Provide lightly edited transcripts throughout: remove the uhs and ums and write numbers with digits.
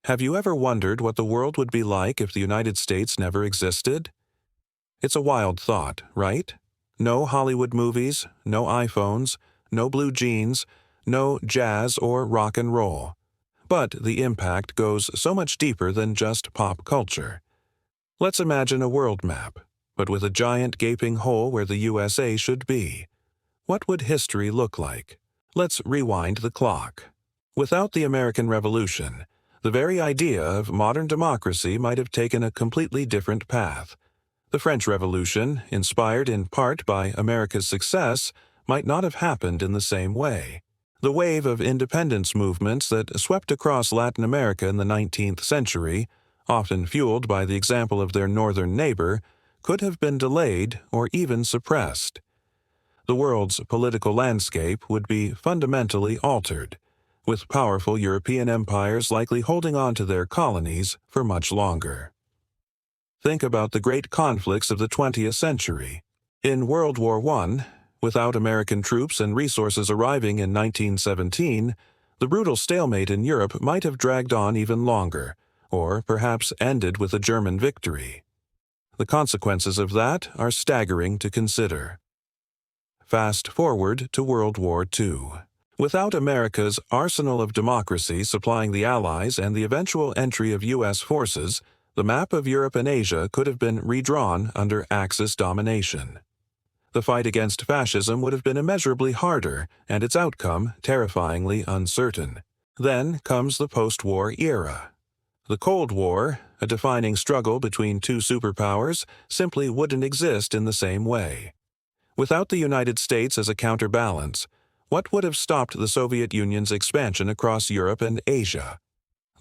Have you ever wondered what the world would be like if the United States never existed? It's a wild thought, right? No Hollywood movies, no iPhones, no blue jeans, no jazz or rock and roll. But the impact goes so much deeper than just pop culture. Let's imagine a world map, but with a giant gaping hole where the USA should be. What would history look like? Let's rewind the clock. Without the American Revolution, the very idea of modern democracy might have taken a completely different path. The French Revolution, inspired in part by America's success, might not have happened in the same way. The wave of independence movements that swept across Latin America in the 19th century, often fueled by the example of their northern neighbor, could have been delayed or even suppressed. The world's political landscape would be fundamentally altered, with powerful European empires likely holding on to their colonies for much longer. Think about the great conflicts of the 20th century. In World War I, without American troops and resources arriving in 1917, the brutal stalemate in Europe might have dragged on even longer, or perhaps ended with a German victory. The consequences of that are staggering to consider. Fast forward to World War II. Without America's arsenal of democracy supplying the Allies and the eventual entry of U.S. forces, the map of Europe and Asia could have been redrawn under Axis domination. The fight against fascism would have been immeasurably harder, and its outcome terrifyingly uncertain. Then comes the post-war era. The Cold War, a defining struggle between two superpowers, simply wouldn't exist in the same way. Without the United States as a counterbalance, what would have stopped the Soviet Union's expansion across Europe and Asia?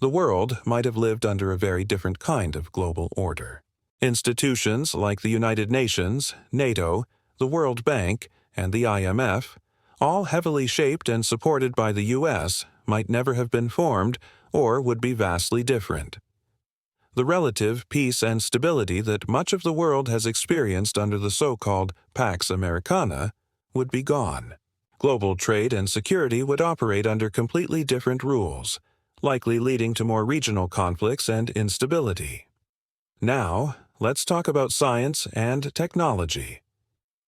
The world might have lived under a very different kind of global order. Institutions like the United Nations, NATO, the World Bank, and the IMF, all heavily shaped and supported by the U.S., might never have been formed or would be vastly different. The relative peace and stability that much of the world has experienced under the so-called Pax Americana would be gone. Global trade and security would operate under completely different rules, likely leading to more regional conflicts and instability. Now, let's talk about science and technology.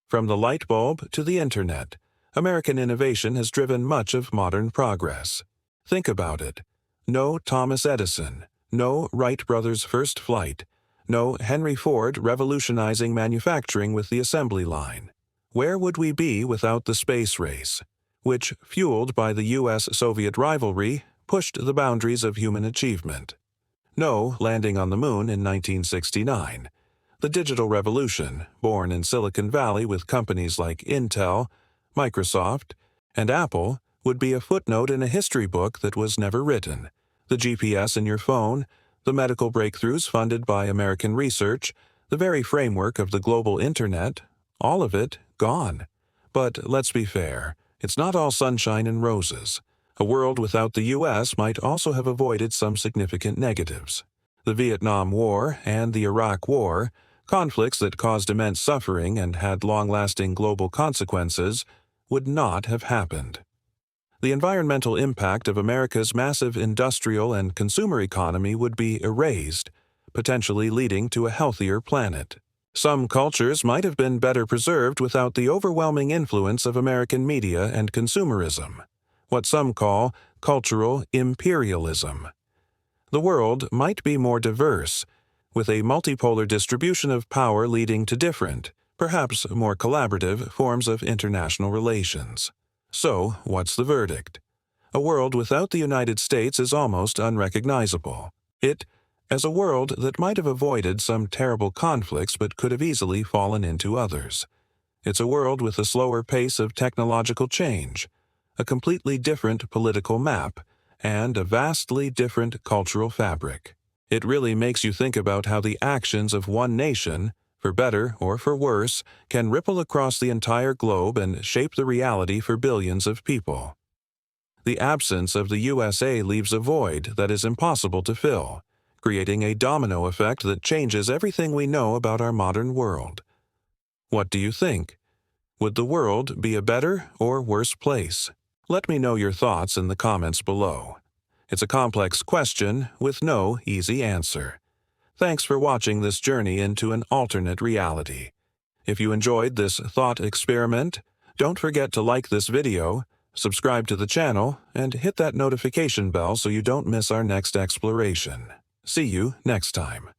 From the light bulb to the internet, American innovation has driven much of modern progress. Think about it. No Thomas Edison, no Wright brothers' first flight, no Henry Ford revolutionizing manufacturing with the assembly line. Where would we be without the space race, which, fueled by the U.S.-Soviet rivalry, pushed the boundaries of human achievement? No landing on the moon in 1969. The digital revolution, born in Silicon Valley with companies like Intel, Microsoft, and Apple, would be a footnote in a history book that was never written. The GPS in your phone, the medical breakthroughs funded by American research, the very framework of the global internet, all of it gone. But let's be fair, it's not all sunshine and roses. A world without the U.S. might also have avoided some significant negatives. The Vietnam War and the Iraq War, conflicts that caused immense suffering and had long-lasting global consequences, would not have happened. The environmental impact of America's massive industrial and consumer economy would be erased, potentially leading to a healthier planet. Some cultures might have been better preserved without the overwhelming influence of American media and consumerism, what some call cultural imperialism. The world might be more diverse, with a multipolar distribution of power leading to different, perhaps more collaborative, forms of international relations. So, what's the verdict? A world without the United States is almost unrecognizable. It, as a world that might have avoided some terrible conflicts but could have easily fallen into others. It's a world with a slower pace of technological change, a completely different political map, and a vastly different cultural fabric. It really makes you think about how the actions of one nation, for better or for worse, can ripple across the entire globe and shape the reality for billions of people. The absence of the USA leaves a void that is impossible to fill, creating a domino effect that changes everything we know about our modern world. What do you think? Would the world be a better or worse place? Let me know your thoughts in the comments below. It's a complex question with no easy answer. Thanks for watching this journey into an alternate reality. If you enjoyed this thought experiment, don't forget to like this video, subscribe to the channel, and hit that notification bell so you don't miss our next exploration. See you next time.